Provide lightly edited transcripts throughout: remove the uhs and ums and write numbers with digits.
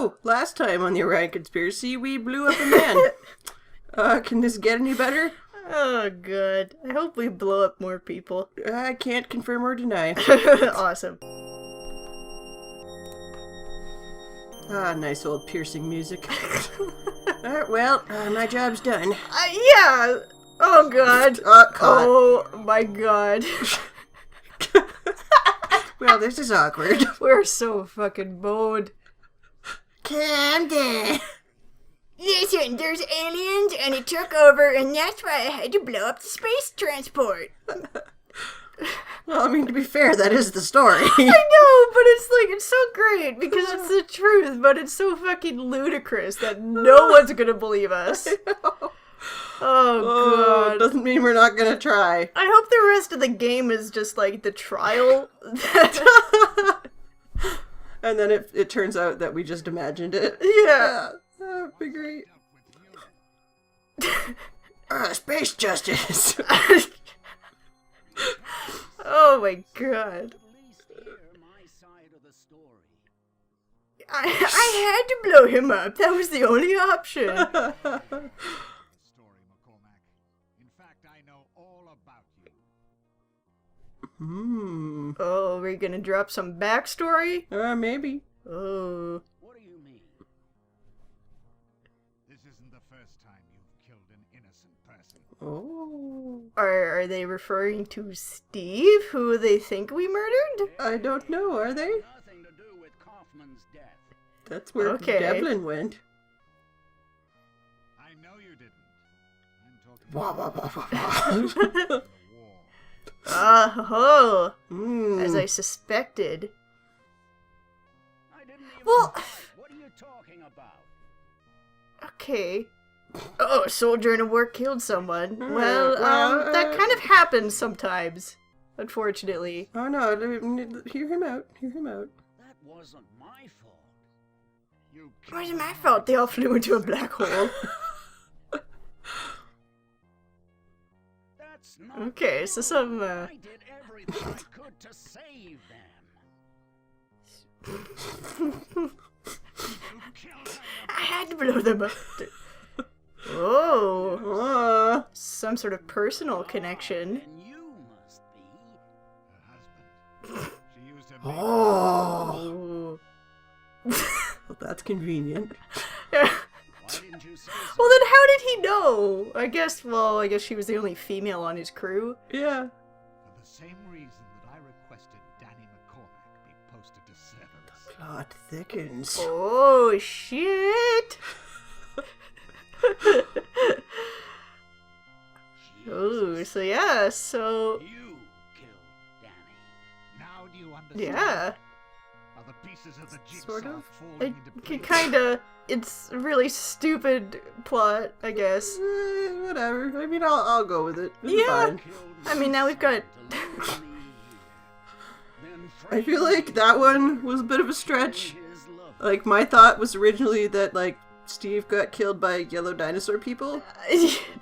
So, last time on the Orion Conspiracy, we blew up a man. Can this get any better? Oh, good. I hope we blow up more people. I can't confirm or deny. Awesome. Nice old piercing music. Alright, well, my job's done. Yeah! Oh, God. Caught. Oh, my God. Well, this is awkward. We're so fucking boned. Calm down. Listen, there's aliens and it took over and that's why I had to blow up the space transport. Well, I mean, to be fair, that is the story. I know, but it's so great because it's the truth, but it's so fucking ludicrous that no one's gonna believe us. Oh, God. Doesn't mean we're not gonna try. I hope the rest of the game is just like the trial. And then it turns out that we just imagined it. Yeah. That would be great. Space justice. Oh my God. I had to blow him up. That was the only option. Oh, we're gonna drop some backstory? Maybe. Oh. What do you mean? This isn't the first time you've killed an innocent person. Oh. Are they referring to Steve, who they think we murdered? I don't know, are they? Nothing to do with Kaufman's death. That's where Okay. Devlin went. I know you didn't. I'm talking Wah, wah, about wah, wah, wah. the war. Oh, Mm. as I suspected. I didn't even Well- What are you talking about? Okay. Oh, a soldier in a war killed someone. Well, that kind of happens sometimes, unfortunately. Oh no, hear him out. Hear him out. That wasn't my fault. You It wasn't my fault they all flew into a black hole. That's not Okay, so some, I did everything I could to save them. You killed them. I had to blow them up. Oh, some sort of personal connection. And you must be her husband. She used her Oh, Oh. well, that's convenient. Yeah. Why didn't you say Well, then how did he know? I guess she was the only female on his crew. Yeah. For the same reason that I requested Danny McCormack be posted to Severance. Plot thickens. Oh, shit. Oh, so yeah, so... You killed Danny. Now do you understand? Yeah. Are the pieces of the jigsaw Sort of. falling into place? Kinda... It's a really stupid plot, I guess. Whatever. I mean, I'll go with it. It's Yeah. fine. I mean, now we've got... I feel like that one was a bit of a stretch. Like, my thought was originally that, like, Steve got killed by yellow dinosaur people.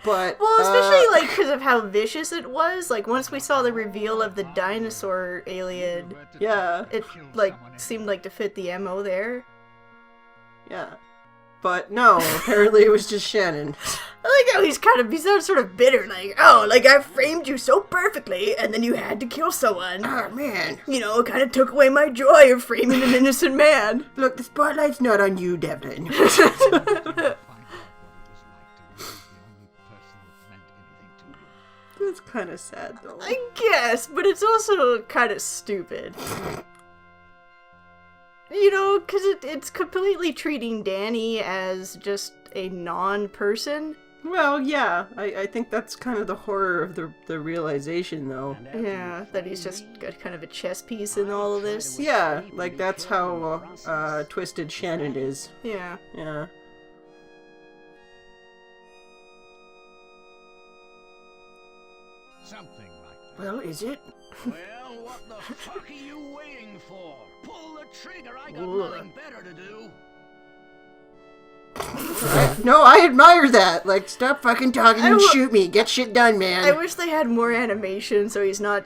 But, Well, especially, like, because of how vicious it was. Like, once we saw the reveal of the dinosaur alien, yeah, it, like, seemed like to fit the MO there. yeah. But no, apparently it was just Shannon. I like how he sounds sort of bitter, like, oh, like, I framed you so perfectly, and then you had to kill someone. Oh, man. You know, kind of took away my joy of framing an innocent man. Look, the spotlight's not on you, Devlin. That's kind of sad, though. I guess, but it's also kind of stupid. You know, because it's completely treating Danny as just a non-person. Well, yeah, I think that's kind of the horror of the realization, though. Yeah, that he's just got kind of a chess piece in all of this. Yeah, like, that's how twisted Shannon is. Yeah. Yeah. Something like that. Well, is it? Well, what the fuck are you waiting for? Pull the trigger, I got Ugh. nothing better to do. No, I admire that. Like, stop fucking talking I and will- shoot me. Get shit done, man. I wish they had more animation so he's not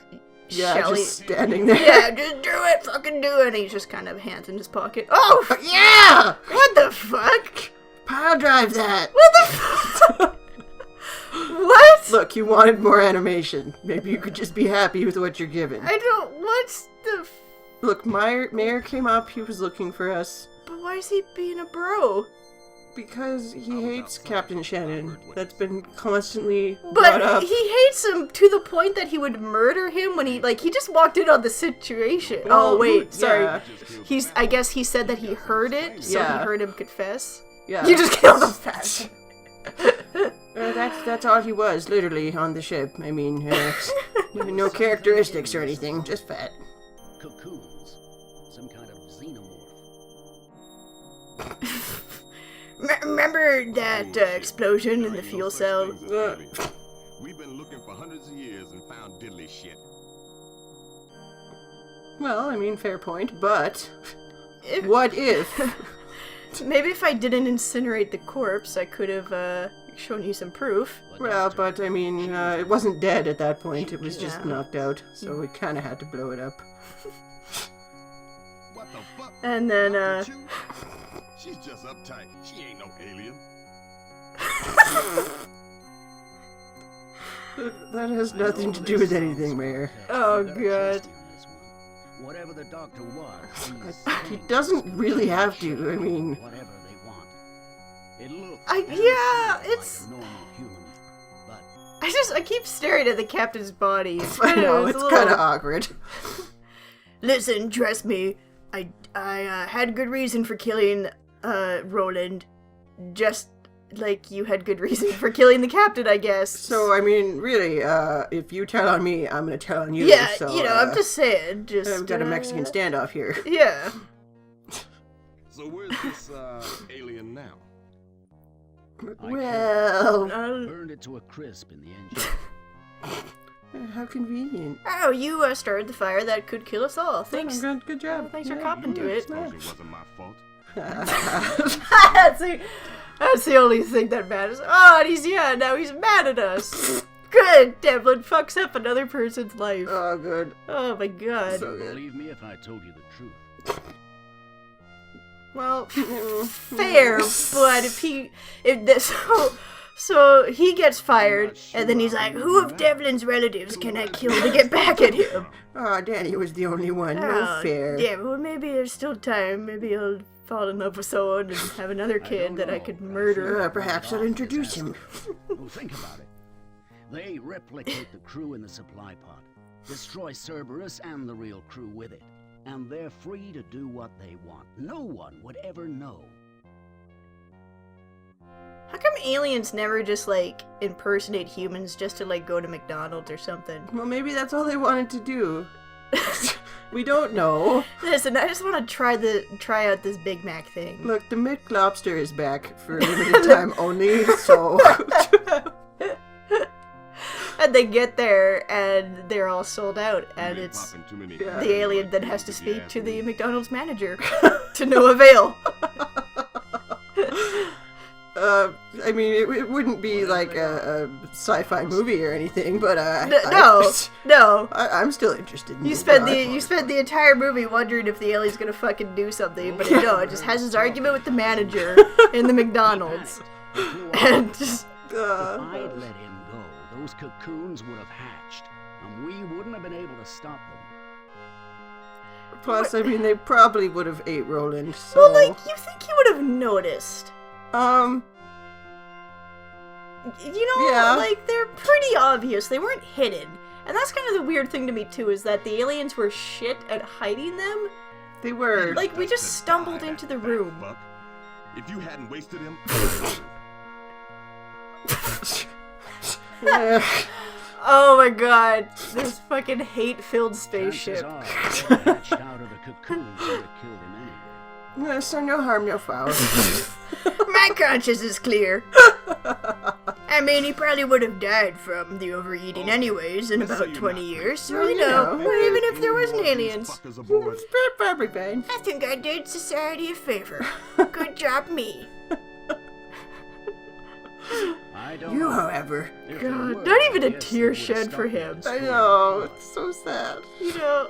Yeah, Shelley. just standing there. Yeah, just do it, fucking do it. And he's just kind of hands in his pocket. Oh, Yeah! what the fuck? Power drive that! What the fuck? What? Look, you wanted more animation. Maybe you could just be happy with what you're given. I don't. What's the? Look, Mayor came up, he was looking for us. But why is he being a bro? Because he hates Captain Shannon. That's been constantly brought But up. he hates him to the point that he would murder him when he just walked in on the situation. Well, Oh wait, sorry. yeah. I guess he said that he heard it, so Yeah. he heard him confess. Yeah. You just killed him fast. That's all he was, literally, on the ship. I mean, no characteristics or anything, just fat. Cocoons. Some kind of xenomorph. Remember that explosion in the fuel cell? We've been looking for hundreds of years and found diddly shit. Well, I mean, fair point, but If- what if? Maybe if I didn't incinerate the corpse, I could have shown you some proof. Well, but I mean, it wasn't dead at that point, it was just Yeah. knocked out, so we kinda had to blow it up. What the fuck? And then, She's just uptight. She ain't no alien. That has nothing to do with anything, Mayor. Oh, You better God. trust me on this one. Whatever the doctor was, He doesn't really have to, I mean... whatever they want. It looks yeah, like it's- a normal human, but I keep staring at the captain's body. It's I know, a it's little- kinda awkward. Listen, trust me. I had good reason for killing Roland, just like you had good reason for killing the captain, I guess. So, I mean, really, if you tell on me, I'm gonna tell on you, yeah, so... I'm just saying. Just I've got a Mexican standoff here. Yeah. So where's this alien now? Well... burned it to a crisp in the engine. How convenient. Oh, you started the fire that could kill us all. Thanks. Good job. Thanks for Yeah. copping to it. Told you it wasn't my fault. That's the only thing that matters. Oh, and now he's mad at us. Good, Devlin fucks up another person's life. Oh, good. Oh my god. So good. Believe me if I told you the truth. Well, fair, but so he gets fired, and then he's like, who of Devlin's relatives can I kill to get back at him? Oh, Danny was the only one. No Oh, fair. Yeah, well, maybe there's still time. Maybe he'll fall in love with someone and have another kid that I could murder. Perhaps I'll introduce him. Well, think about it. They replicate the crew in the supply pod, destroy Cerberus and the real crew with it, and they're free to do what they want. No one would ever know. How come aliens never just, impersonate humans just to, go to McDonald's or something? Well, maybe that's all they wanted to do. We don't know. Listen, I just want to try out this Big Mac thing. Look, the McLobster is back for a limited time only, so... And they get there, and they're all sold out, and You it's popping too many Yeah. the alien that has to if you speak ask to the me. McDonald's manager to no avail. I mean, it wouldn't be like a sci-fi movie or anything, but No. I'm still interested. In You this spend guy. the entire movie wondering if the alien's gonna fucking do something, but no, it just has his argument with the manager in the McDonald's, and just If I'd let him go, those cocoons would have hatched, and we wouldn't have been able to stop them. Plus, I mean, they probably would have ate Roland. So, well, you think he would have noticed? Yeah. They're pretty obvious. They weren't hidden. And that's kind of the weird thing to me, too, is that the aliens were shit at hiding them. they were. We just stumbled into the room. Fuck. If you hadn't wasted him. Oh my god, this fucking hate-filled spaceship. Chances are they hatched out of the cocoons would have killed him anyway. So no harm, no foul. My conscience is clear. I mean, he probably would have died from the overeating anyways in about 20 years, so Well, you you know, know. even if there wasn't aliens. Probably fine. I think I did society a favor. Good job, me. I I don't You, know. however. If there God, were, not even a I guess tear they would've shed for stuck with him. the I story. know, it's so sad. You know,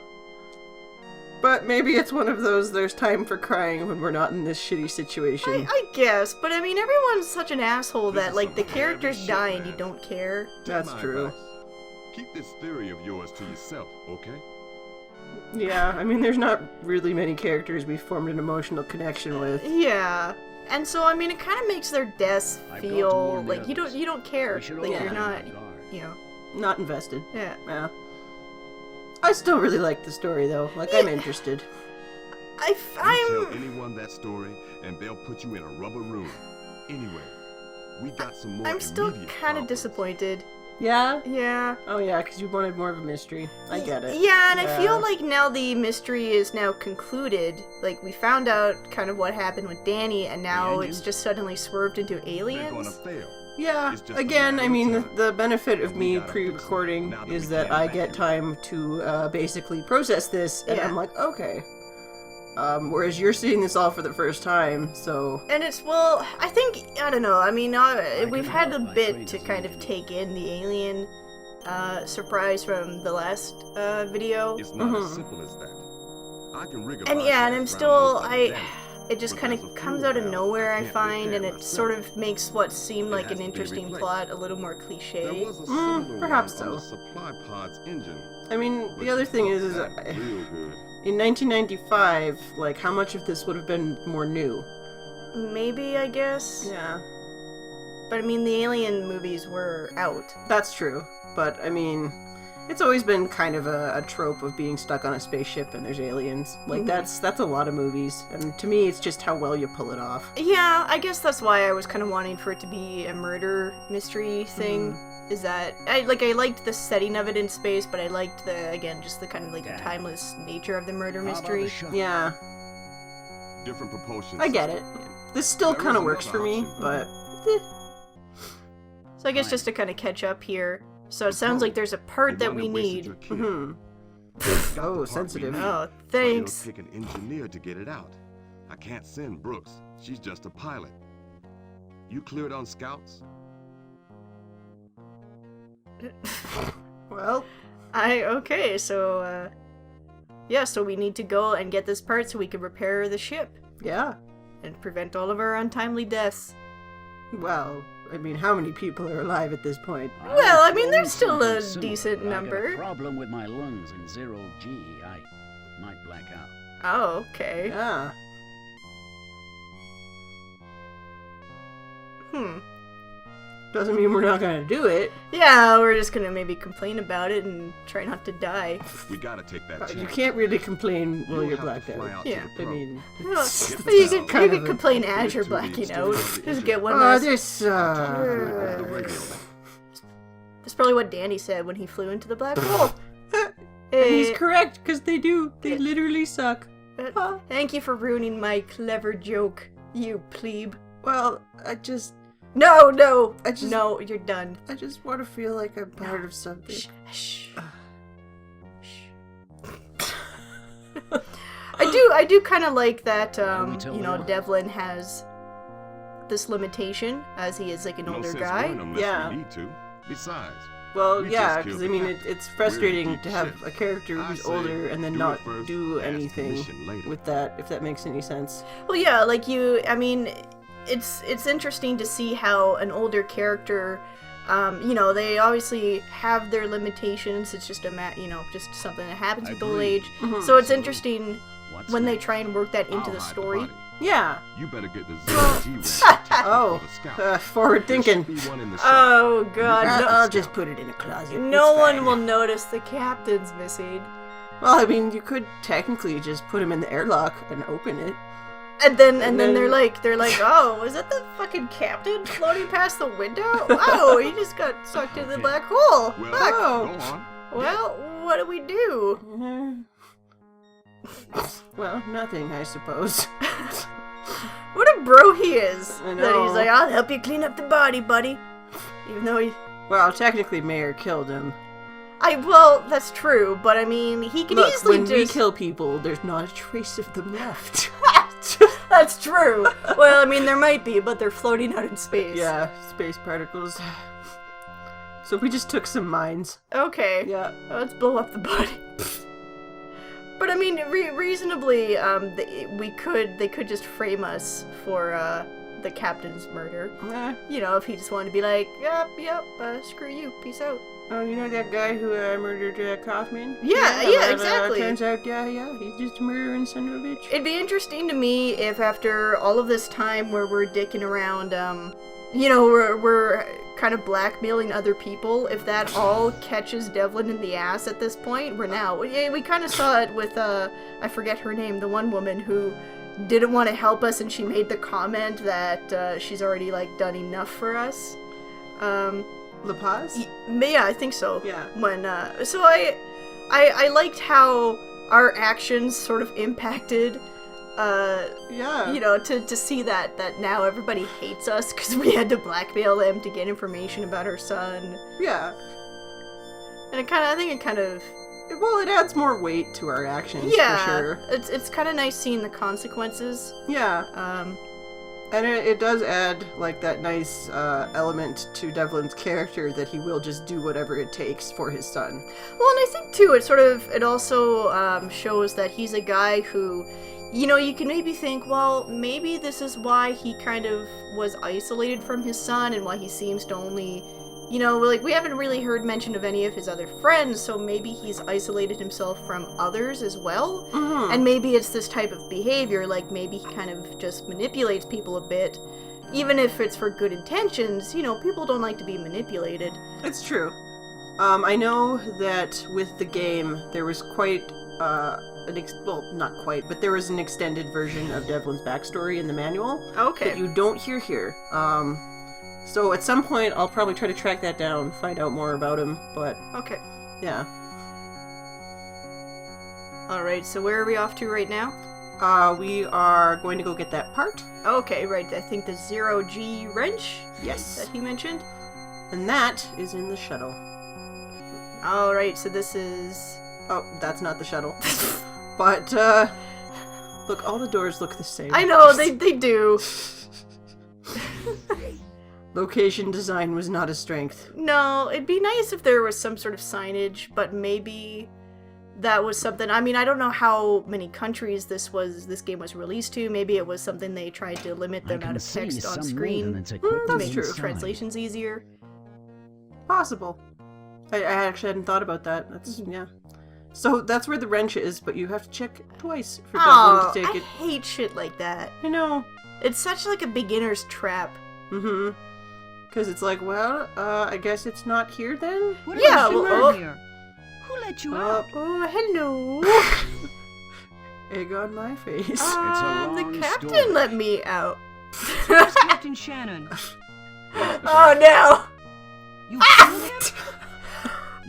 But maybe it's one of those, there's time for crying when we're not in this shitty situation. I guess, but I mean, everyone's such an asshole This that, is like, the something every characters shit die and man. you don't care. Take That's my true. advice. Keep this theory of yours to yourself, okay? Yeah, I mean, there's not really many characters we formed an emotional connection with. Yeah. And so, I mean, it kind of makes their deaths I've got to feel warn the like you others. don't care. We should Like, all you're be not, on guard. you know. Not invested. Yeah. Yeah. I still really like the story, though. Like, I'm interested. You I'm. tell anyone that story, and they'll put you in a rubber room. Anyway, we got some more I'm still immediate kind of problems. disappointed. Yeah? Yeah. Oh, yeah, because you wanted more of a mystery. I get it. Yeah, and I feel like now the mystery is now concluded. Like, we found out kind of what happened with Danny, and now it's just suddenly swerved into They're gonna aliens. fail. Yeah, It's just a again, matter I of mean, time. the benefit of And me we gotta fix it pre-recording now that is we that can I back get you. time to basically process this, and Yeah. I'm like, okay. Whereas you're seeing this all for the first time, so... And it's, well, I think, I don't know, I mean, we've had a help by bit train to as kind of needed. take in the alien surprise from the last video. It's not as Mhm. simple as that. I can rig a And yeah, and I'm bypass still, around most of the damage, it just but kind there's a of comes fuel out of valve nowhere, I I can't find, and repair it sort myself. of makes what seemed It like has an to be interesting replaced. plot a little more There cliche. was a similar perhaps one on so. the supply pod's engine. I mean, but the other you thing fucked is that real good. in 1995, like, how much of this would have been more new? Maybe, I guess. Yeah. But I mean, the alien movies were out. That's true, but, I mean... It's always been kind of a trope of being stuck on a spaceship and there's aliens. Like, Mhm. that's a lot of movies, and to me, it's just how well you pull it off. Yeah, I guess that's why I was kind of wanting for it to be a murder mystery thing. Is that I liked the setting of it in space, but I liked just the kind of like the Damn. timeless nature of the murder How about mystery. a shot? Yeah, Different propulsion. I get it. This still There kind of is works for another me, option. but So I guess Fine. just to kind of catch up here. So it sounds like there's a part that we need. Oh, sensitive. Oh, thanks. It'll take an engineer to get it out. I can't send Brooks. She's just a pilot. You cleared on scouts? Well, Okay, so yeah, so we need to go and get this part so we can repair the ship yeah. and prevent all of our untimely deaths. Well, I mean, how many people are alive at this point? Well, I mean, I'll there's throw still a something similar, decent but I got number. a problem with my lungs in 0G. I might black out. Oh, okay. Yeah. Doesn't mean we're not gonna do it. Yeah, we're just gonna maybe complain about it and try not to die. We gotta take that chance. You can't really complain while You'll you're have to blacked fly out. out to Yeah. the I pro. mean, Well, it's Get but you the could, kind you of could a- complain as put it you're to the blacking out. extent of the Just engine. get one oh, less. this. The radio. That's probably what Danny said when he flew into the black hole. And he's Eh, correct, because they do. They literally suck. Thank you for ruining my clever joke, you plebe. Well, I just No, I you're done. want to feel like I'm part of something. Shh. I do kind of like that, do we tell you know, them? Devlin has this limitation, as he is like an No older sense guy. going unless Yeah. we need to. Besides, Well, We yeah, just because killed I mean, the it's We're frustrating in to deep have shit. a character I who's say, older and then do it not first, do ask anything permission later. with that, if that makes any sense. Well, yeah, like I mean, it's interesting to see how an older character, you know, they obviously have their limitations. It's just just something that happens with old Agreed. age. Mhm. So it's interesting What's when they next? try and work that into I'll the hide story. body. Yeah. You better get the ZG ready. Oh, For the scout. forward There should thinking. be one in the shop. Oh god, Uh, no, I'll just put it in a closet. no It's one fine. will notice the captain's missing. Well, I mean, you could technically just put him in the airlock and open it. And then And they're then- like, oh, is that the fucking captain floating past the window? Oh, he just got sucked into the black hole. Well, Fuck. Oh. go on. Well, what do we do? Well, nothing, I suppose. What a bro he is. I That know. he's like, I'll help you clean up the body, buddy. Even though Well, technically, Mayer killed him. well, that's true, but I mean, he could Look, easily when just. we kill people, there's not a trace of them left. That's true. Well, I mean, there might be, but they're floating out in space. Yeah, space particles. So if we just took some mines. Okay. Yeah. Let's blow up the body. But I mean, reasonably, they could just frame us for the captain's murder. You know, if he just wanted to be like, yep, screw you, peace out. Oh, you know that guy who murdered Kaufman? Yeah, exactly. Turns out, he's just a murdering son of a bitch. It'd be interesting to me if after all of this time where we're dicking around, you know, we're kind of blackmailing other people, if that all catches Devlin in the ass at this point. We kind of saw it with, I forget her name, the one woman who didn't want to help us and she made the comment that she's already, like, done enough for us. La Paz? Yeah, I think so. Yeah. When, so I liked how our actions sort of impacted, you know, to see that now everybody hates us because we had to blackmail them to get information about her son. Yeah. And I think it kind of... Well, it adds more weight to our actions, yeah, for sure. It's kind of nice seeing the consequences. Yeah. And it does add, like, that nice element to Devlin's character that he will just do whatever it takes for his son. Well, and I think, too, it also shows that he's a guy who, you know, you can maybe think, well, maybe this is why he kind of was isolated from his son and why he seems to only, you know, like, we haven't really heard mention of any of his other friends, so maybe he's isolated himself from others as well. Mm-hmm. And maybe it's this type of behavior, like maybe he kind of just manipulates people a bit. Even if it's for good intentions, you know, people don't like to be manipulated. It's true. I know that with the game, there was quite well, not quite, but there was an extended version of Devlin's backstory in the manual. Okay. That you don't hear here. So at some point, I'll probably try to track that down, find out more about him, but... Okay. Yeah. Alright, so where are we off to right now? We are going to go get that part. Okay, right, I think the 0G wrench? Yes. That he mentioned? And that is in the shuttle. Alright, so this is... Oh, that's not the shuttle. But, look, all the doors look the same. I know, they do. Location design was not a strength. No, it'd be nice if there was some sort of signage, but maybe that was something. I mean, I don't know how many countries this game was released to. Maybe it was something they tried to limit the amount of text on screen to make translations easier. Possible. I actually hadn't thought about that. That's yeah. So that's where the wrench is, but you have to check twice for Devlin to take it. I hate shit like that. I know. It's such like a beginner's trap. Mm-hmm. Because it's like, well, I guess it's not here then? What Yeah, about you well, here? Who let you out? Oh, hello. Egg on my face. It's a The long captain story. let me out. Where's Captain Shannon? Oh no! You killed him?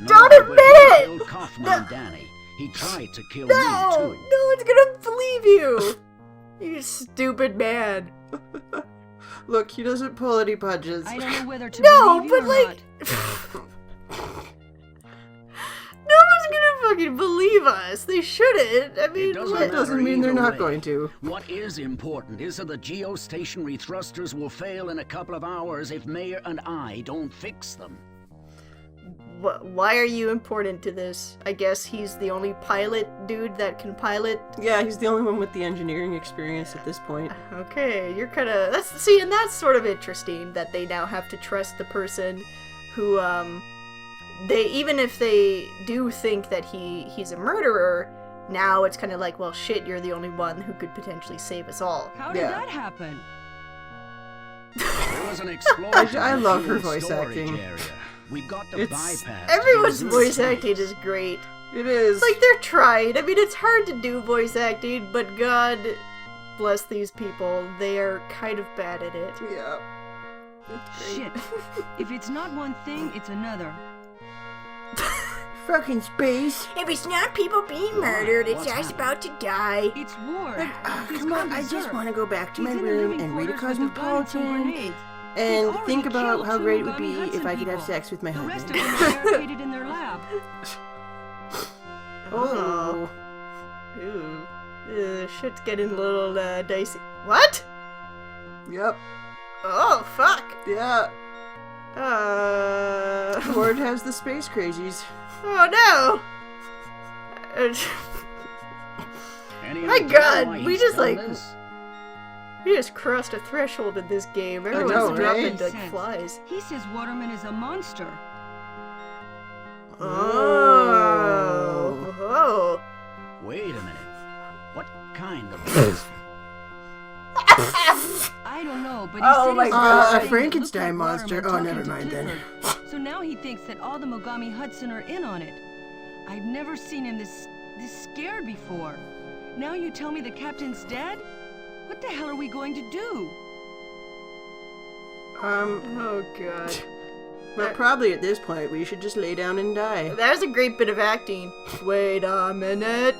No, Don't but admit he it! killed Kaufman and Danny. He tried to kill No! me, too. No one's gonna believe you! You stupid man. Look, he doesn't pull any punches. I don't know whether to No, believe you but or like... No one's gonna fucking believe us. They shouldn't. I mean, doesn't That matter. doesn't mean they're either not way. going to. What is important is that the geostationary thrusters will fail in a couple of hours if Mayor and I don't fix them. Why are you important to this? I guess he's the only pilot dude that can pilot. Yeah, he's the only one with the engineering experience at this point. Okay, you're kind of and that's sort of interesting that they now have to trust the person who they, even if they do think that he's a murderer, now it's kind of like, well, shit, you're the only one who could potentially save us all. How did Yeah. that happen? There was an explosion. I in the love her fuel voice storage acting. Area. We got to It's- bypass. Everyone's Genghis voice sites. acting is great. It is. Like, they're trying. I mean, it's hard to do voice acting, but God bless these people. They are kind of bad at it. Yeah. It's great. Shit. If it's not one thing, it's another. Fucking space. If it's not people being murdered, it's What's us happening? about to die. It's war. He's Come on, gone I just berserk. want to go back to He's my in the room living and read a quarters with the guns and cosmopolitan grenades. and He's think already about killed how two great it would Bounty be if Hudson I could have people. sex with my The rest husband. of them are barricaded in their lab. Oh. Ooh. Shit's getting a little dicey. What? Yep. Oh, fuck. Yeah. Ward has the space crazies. Oh no! Any My idea God, why we he's just, done like, this? We just crossed a threshold in this game. Everyone's know, dropping right? like flies. He says Waterman is a monster. Oh. Wait a minute. What kind of... I don't know, but he Oh said my he God. saw A something that Frankenstein looked like monster. Waterman Oh, never talking to mind then. Clifford. So now he thinks that all the Mogami Hudson are in on it. I've never seen him this scared before. Now you tell me the captain's dead? What the hell are we going to do? Oh god. But probably at this point we should just lay down and die. That was a great bit of acting. Wait a minute.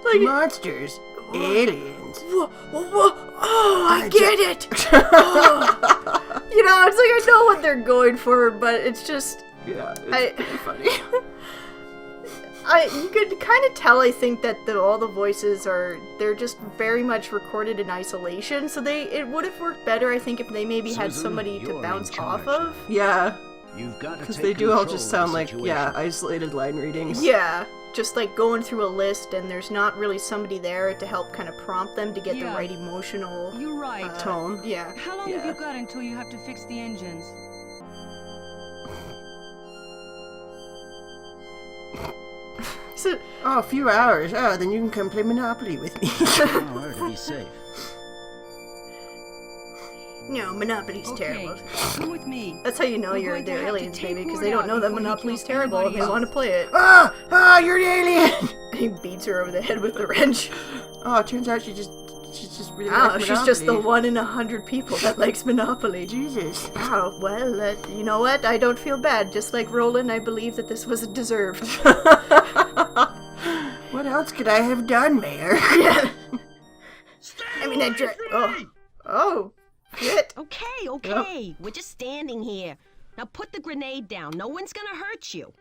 Like- Monsters. Aliens. Whoa. Oh, I get it. Oh. You know, it's like I know what they're going for, but it's just Yeah, it's I- pretty funny. you could kind of tell, I think, that all the voices they're just very much recorded in isolation, so it would have worked better, I think, if they maybe had Susan, somebody to you're bounce in charge off of. Yeah, You've got to because take they do all control just of sound the like, situation. isolated line readings. Yeah, just like going through a list and there's not really somebody there to help kind of prompt them to get the Yeah. right emotional You're right. Tone. Yeah. How long have Yeah. you got until you have to fix the engines? So, Oh, a few hours. Oh, then you can come play Monopoly with me. Hour to be safe. No, Monopoly's Okay, terrible. come with me. that's how you know We're you're going to they're have to aliens, take baby, because Ward they don't out know that before he Monopoly's kills terrible and anybody they want to else. play it. You're an alien! He beats her over the head with the wrench. Oh, it turns out she's just really Oh, likes she's just the Monopoly. 1 in 100 people that likes Monopoly. Jesus. Oh, well, you know what? I don't feel bad. Just like Roland, I believe that this was deserved. What else could I have done, Mayor? Yeah. I mean, that Oh, shit. Okay. We're just standing here. Now put the grenade down. No one's gonna hurt you.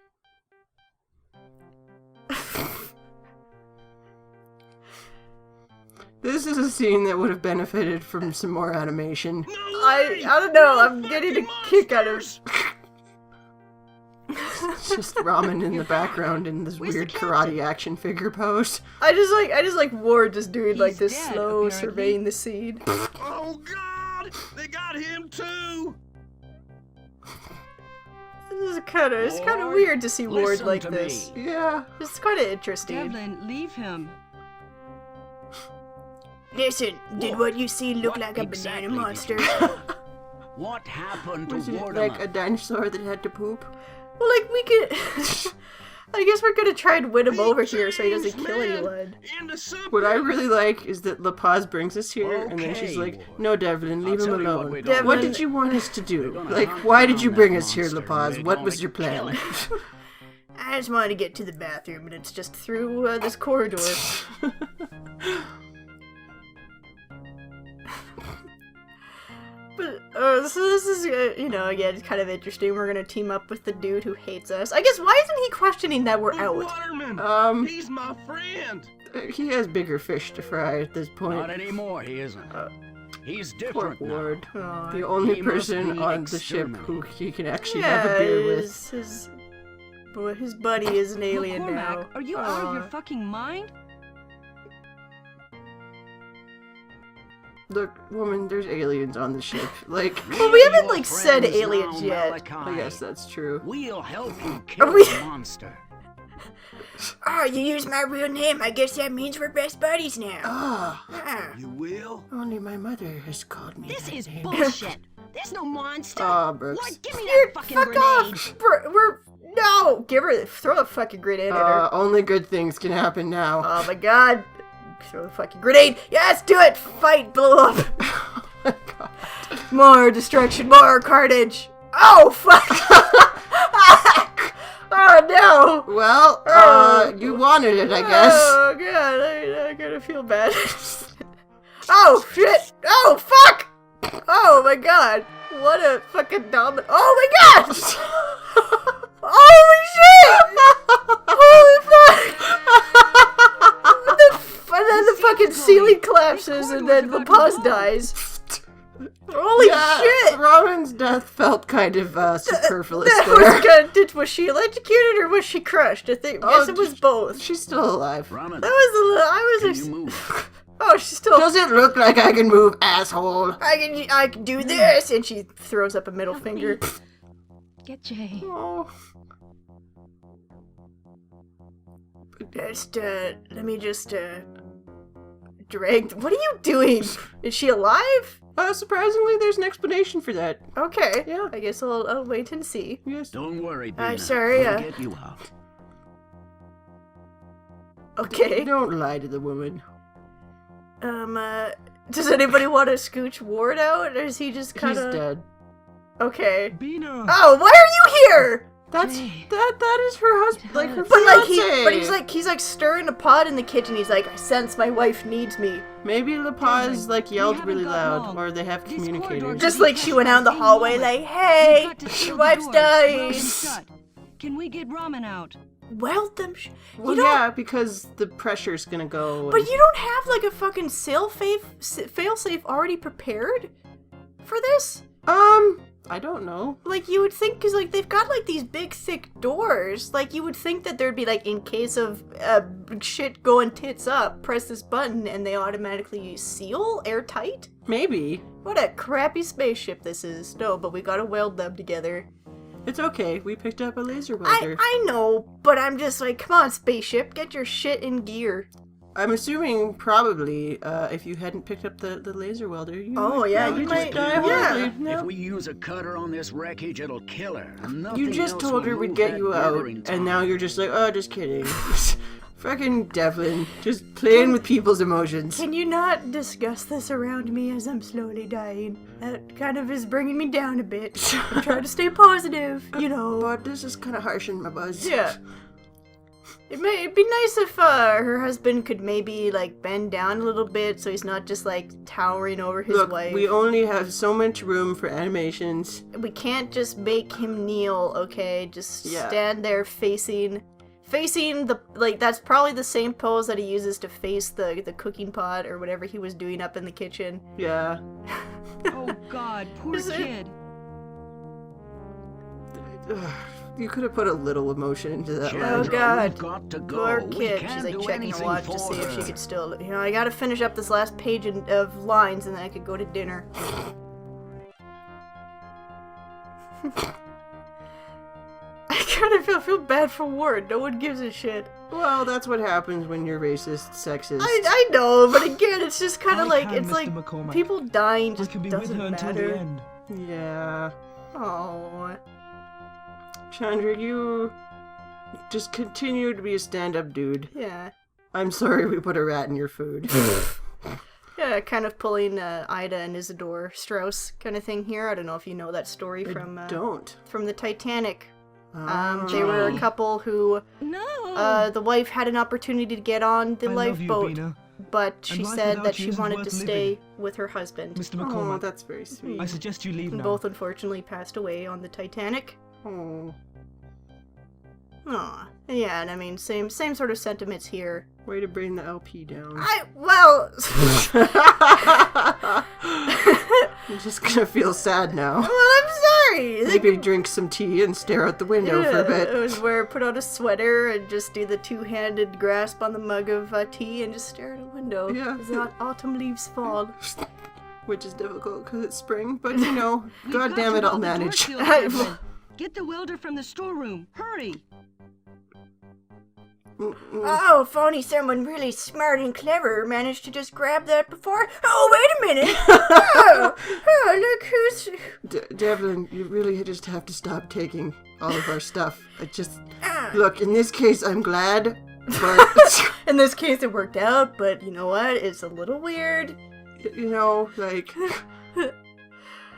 This is a scene that would have benefited from some more animation. I don't know. I'm getting a kick out of. It's just ramen in the background in this Where's the weird captain? karate action figure pose. I just like Ward just doing like He's this dead, slow apparently. surveying the scene. Oh God! They got him too! It's kind of Ward, weird to see Ward listen like to this. me. Yeah. It's kind of interesting. Devlin, leave him. Listen, did what you see look What like a exactly banana did you monster? What happened to Was it Wardeman? like a dinosaur that had to poop? Well, like we could. I guess we're gonna try and win him over here so he doesn't kill anyone. What I really like is that La Paz brings us here, and then she's Okay, like, Ward. "No, Devlin, leave I'll him tell you what alone. we don't What do. did you want us to do? gonna Like, hunt why did you down bring that us here, La monster, Paz? and What we're was gonna your plan?" kill it. I just wanted to get to the bathroom, and it's Just through this corridor. But, so this is, again, it's kind of interesting. We're gonna team up with the dude who hates us. I guess, why isn't he questioning that we're out? Waterman! He's my friend! He has bigger fish to fry at this point. Not anymore, he isn't. He's Poor different now. Ward. Aw. The only He must person be on the ship who exterminated. he can actually have a beer with. His buddy is an alien McCormack, now. are you out of your Aw. fucking mind? Look, woman, there's aliens on the ship. Like, Well, we haven't, Your like, said friends aliens now, yet. Malachi. I guess that's true. We'll help you kill we- the monster. Oh, you used my real name. I guess that means we're best buddies now. Ah, Ah. You will? only my mother has called me This that is name. bullshit. There's no monster. Aw, Brooks. What? Give me Here, that fucking fuck grenade. off! No! Throw the fucking grenade at her. Only good things can happen now. Oh my god. Throw the fucking grenade. Yes, do it! Fight, blow up. Oh my God. More destruction, more carnage. Oh, fuck! Oh, no! Well, you wanted it, I guess. Oh, god, I gotta feel bad. Oh, shit! Oh, fuck! Oh my god. What a fucking dumb. Oh my god! Holy shit! Holy fuck! What the ceiling collapses and then the pause dies. Holy shit! Robin's death felt kind of superfluous That there. was good. Was she electrocuted or was she crushed? I think. Guess it was both. She's still alive. Ramen, That was a little. I can was. you move? Oh, she's still. Does it look like I can move, asshole? I can do this, and she throws up a middle finger. Get Jay. Oh. Let me just drag. What are you doing? Is she alive? Surprisingly, there's an explanation for that. Okay. Yeah. I guess I'll wait and see. Yes. Don't worry, Bina. I'm sorry, We'll get you out. Okay. Don't lie to the woman. Does anybody want to scooch Ward out, or is he just kind He's of? dead. Okay. Bina! Oh, why are you here? That's Jay. that is her husband, like her But like fiancé. he's like stirring a pot in the kitchen. He's like, I sense my wife needs me. Maybe the pause like yelled haven't really got loud, long. or they have This communicators. corridor Just could be like she went out in the any hallway, moment. like, We've hey, got to your seal the wife's doors. dying. Ramen shut. Can we get ramen out? Well, them. Well, you don't. yeah, because the pressure's gonna go. But and- you don't have like a fucking fail-safe already prepared for this. I don't know. Like you would think, because like they've got like these big thick doors. Like you would think that there'd be like, in case of shit going tits up, press this button and they automatically seal airtight. Maybe. What a crappy spaceship this is. No, but we gotta weld them together. It's okay. We picked up a laser welder. I know, but I'm just like, come on, spaceship, get your shit in gear. I'm assuming probably if you hadn't picked up the laser welder, you Oh, might yeah, probably you just might- die yeah. horribly. If No. we use a cutter on this wreckage, it'll kill her. Nothing You just else told will her we'd move get that you out, murdering and now tongue. you're just like, oh, just kidding. Fucking Devlin, just playing with people's emotions. Can you not discuss this around me as I'm slowly dying? That kind of is bringing me down a bit. I'm trying to stay positive, you know. But this is kind of harshing my buzz. Yeah. It'd be nice if her husband could maybe like bend down a little bit so he's not just like towering over his Look, wife. we only have so much room for animations. We can't just make him kneel, okay? Just Yeah. stand there facing the, like, that's probably the same pose that he uses to face the cooking pot or whatever he was doing up in the kitchen. Yeah. Oh God, poor Is it- kid. You could have put a little emotion into that Sure. line. Oh, God. We've got to go. Poor We kid. can't She's like do checking her anything watch to for see if she her. could still, I gotta finish up this last page of lines and then I could go to dinner. I kind of feel bad for Ward. No one gives a shit. Well, that's what happens when you're racist, sexist. I know, but again, it's just kind of I like, can, it's Mr. like McCormack. people dying I just can be with doesn't her until matter. the end. Yeah. Oh, Chandra, you just continue to be a stand-up dude. yeah. I'm sorry we put a rat in your food. Yeah, kind of pulling Ida and Isidore Strauss kind of thing here. I don't know if you know that story from Don't. the Titanic. They were a couple who No. the wife had an opportunity to get on the I love you, lifeboat, Bina. but she And life said without that you she isn't wanted to worth stay living. with her husband. Mr. Oh, McCormack, that's very sweet. I suggest you leave And now. both unfortunately passed away on the Titanic. Oh, Aw. Yeah, and I mean, same sort of sentiments here. way to bring the LP down. Well, I'm just gonna feel sad now. I'm sorry. Maybe drink some tea and stare out the window for a It bit. was where put on a sweater and just do the two-handed grasp on the mug of tea and just stare at a window. Yeah. As the autumn leaves fall. Which is difficult because it's spring, but you know, We've god got damn to it, I'll hold the door manage. sealed, Devlin. Get the welder from the storeroom. Hurry. Oh, if only someone really smart and clever managed to just grab that before. Oh, wait a minute! Look who's. Devlin, you really just have to stop taking all of our stuff. Look, in this case, I'm glad, but, In this case, it worked out, but you know what? It's a little weird. you know, like,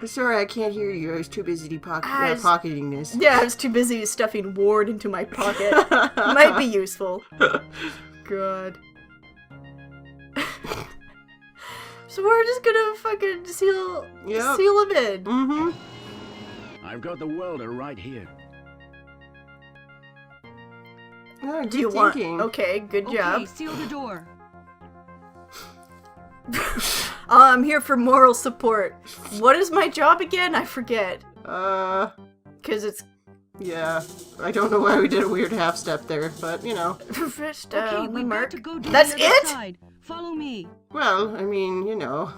sorry, I can't hear you. I was too busy I was- pocketing this. Yeah, I was too busy stuffing Ward into my pocket. Might be useful. God. So we're just gonna fucking seal Yep. him in. Mm-hmm. I've got the welder right here. Oh, Do you want? Okay, good job. Okay, seal the door. I'm here for moral support. What is my job again? I forget. Because it's... Yeah. I don't know why we did a weird half step there, but, you know. First, Okay, we we've mark. got to go to That's the other it? side. Follow me. Well, I mean, you know.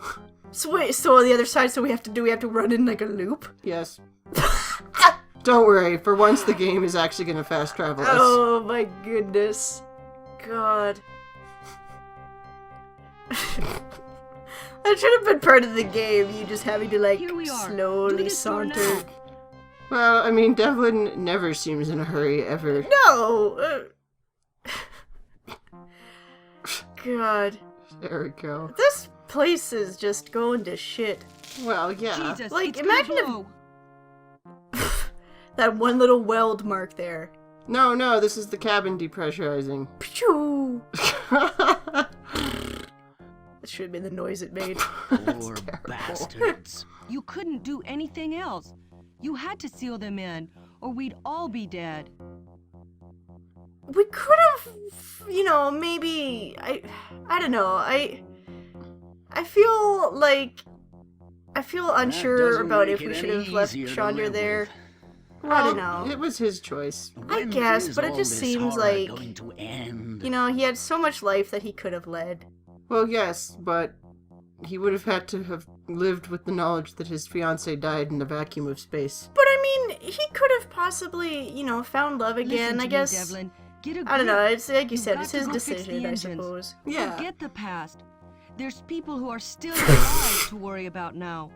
So wait, so on the other side, so we have to run in like a loop? Yes. Don't worry, for once the game is actually going to fast travel us. Oh my goodness. God. That should have been part of the game, you just having to like Here we are. Do slowly this door saunter. now. Well, I mean, Devlin never seems in a hurry, ever. No! God. There we go. This place is just going to shit. Well, yeah. Jesus, Like, it's imagine if- gonna blow. That one little weld mark there. No, this is the cabin depressurizing. Pshoo! That should have been the noise it made. Poor bastards. You couldn't do anything else. You had to seal them in, or we'd all be dead. We could have, you know, maybe I don't know. I feel unsure doesn't about make if we it should any have left easier to Chandra live there. with. I don't know. It was his choice. I When guess, is but it all just this seems horror like, going to end? you know, he had so much life that he could have led. Well, yes, but he would have had to have lived with the knowledge that his fiancée died in the vacuum of space. But I mean, he could have possibly, you know, found love again. Listen to I me, guess. Devlin. Get a I don't know. grip. It's like you You've said, got it's to his go fix the decision, I engines. suppose. Yeah. Forget the past. There's people who are still alive to worry about now.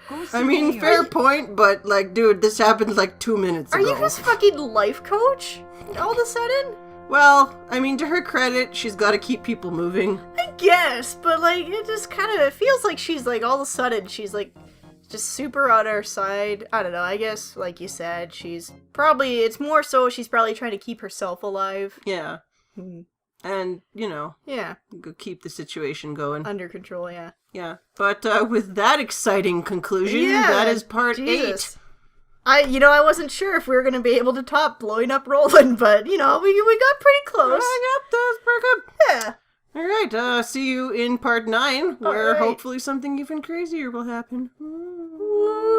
Go I mean, sit fair here. point, but, like, dude, this happened like 2 minutes Are ago. you his fucking life coach? All of a sudden? Well, I mean, to her credit, she's got to keep people moving. I guess, but like, it just kind of feels like she's like, all of a sudden, she's like, just super on our side. I don't know, I guess, like you said, she's probably, it's more so she's probably trying to keep herself alive. Yeah. Hmm. And, you know, Yeah, go keep the situation going. under control, yeah. Yeah. But with that exciting conclusion, Yeah, that is part Jesus. 8. I wasn't sure if we were gonna be able to top blowing up Roland, but, you know, we got pretty close. Yep, that's pretty good. Yeah. Alright, see you in part 9, where Alright. hopefully something even crazier will happen. Woo.